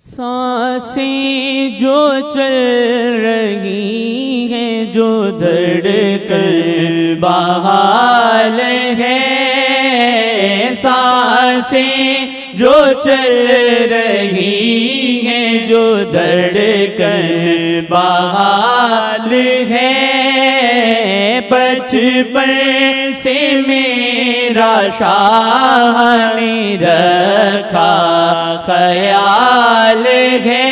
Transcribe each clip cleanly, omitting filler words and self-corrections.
سانسیں جو چل رہی ہیں، جو دھڑکن بحال ہے، سانسیں جو چل رہی ہیں، جو دھڑکن بحال ہے، بچپن سے میرا شاہ نے رکھا خیال ہے،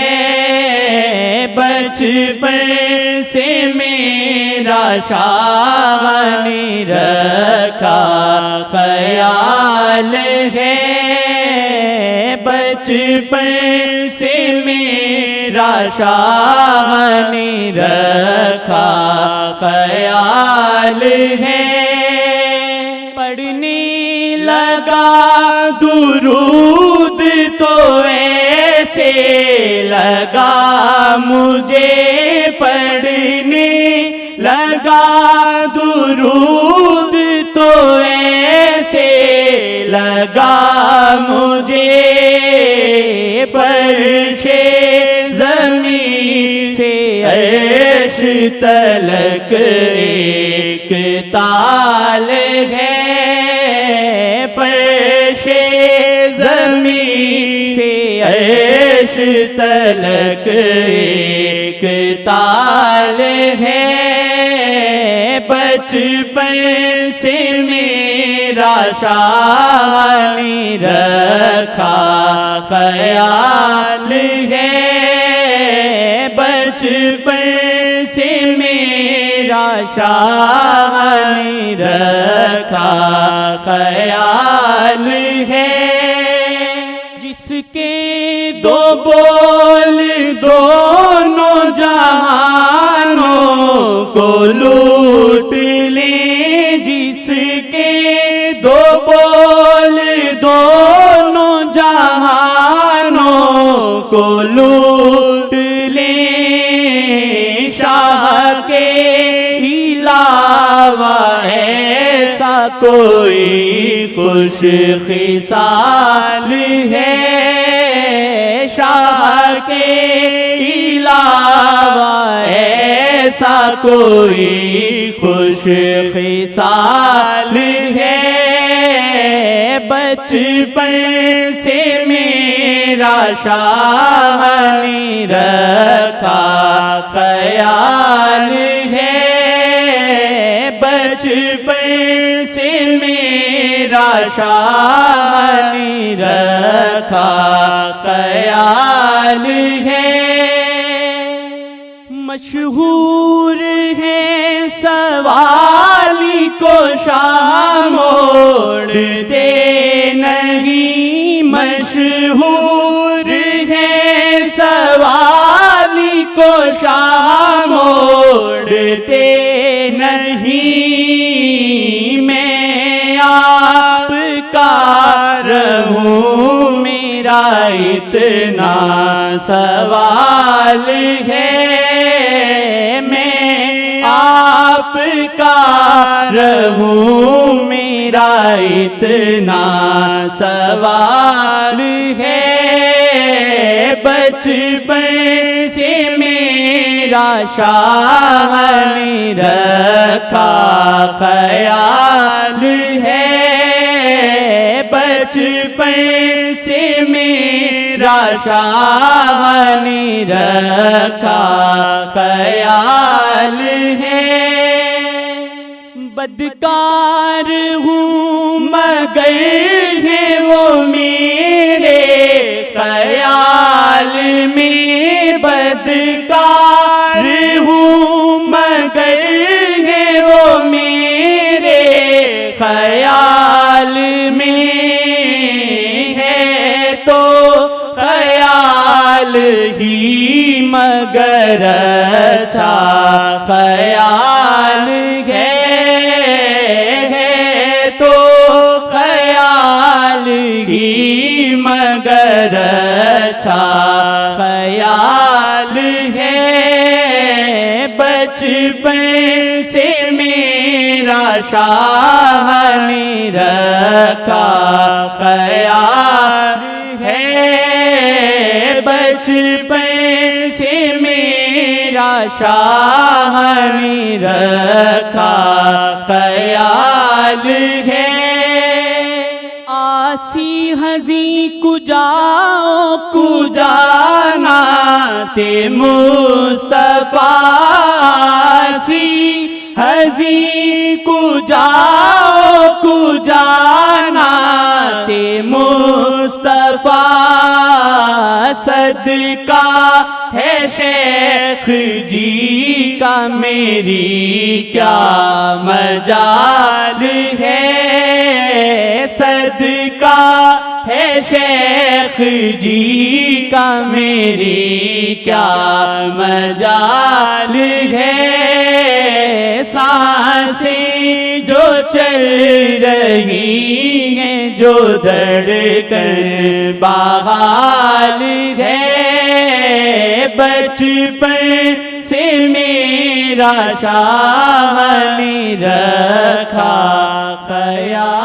بچپن سے میرا شاہ نے رکھا خیال ہے، بچپن سے میرا شاہ نے رکھا خیال ہے، پڑھنے لگا درود تو ایسے لگا مجھے، پڑھنے لگا درود تو ایسے لگا مجھے، فرش زمین سے عرش تلک ایک تال ہے، فرش زمین سے عرش تلک ایک تال ہے، بچپن سے میرا شاہ نے رکھا خیال ہے، بچپن سے میرا شاہ نے رکھا خیال ہے، جس کے دو بول دونوں جہانوں کو لوٹ لیں، جس کے دو بول دونوں جہانوں کو لوٹ لیں، شاہ کے علاوہ ایسا کوئی خوش خصال ہے، شاہ کے علاوہ ایسا کوئی خوش خصال ہے، بچپن سے میرا شاہ نے رکھا خیال ہے، بچپن سے میرا شاہ نے رکھا خیال ہے، مشہور ہے سوالی کو شاہ موڑتے نہیں، مشہور ہے سوالی کو شاہ موڑتے نہیں، میں آپ کا رہوں میرا اتنا سوال ہے، میں آپ کا رہوں میرا اتنا سوال ہے، بچپن سے میرا شاہ نے رکھا خیال ہے، بچپن سے میرا شاہ نے رکھا خیال ہے، بدکار ہوں مگر ہے وہ میرے خیال میں، بدکار ہوں مگر ہے وہ میرے خیال میں، ہے تو خیال ہی مگر اچھا خیال ہے تو خیال ہی مگر اچھا خیال ہے، بچپن سے میرا شاہ نے رکھا خیال ہے، بچپن سے میرا شاہ نے رکھا خیال ہے آسی ہزی کجاؤ کجانا تے مصطفیٰ آسی ہزی کجاؤ کجانا تے مصطفیٰ صدقہ ہے شیخ جی کا میری کیا مجال ہے صدقہ ہے شیخ جی کا میری کیا مجال ہے سانسیں جو چل رہی ہیں جو دھڑکن بحال ہے بچپن سے میرا شاہ نے رکھا خیال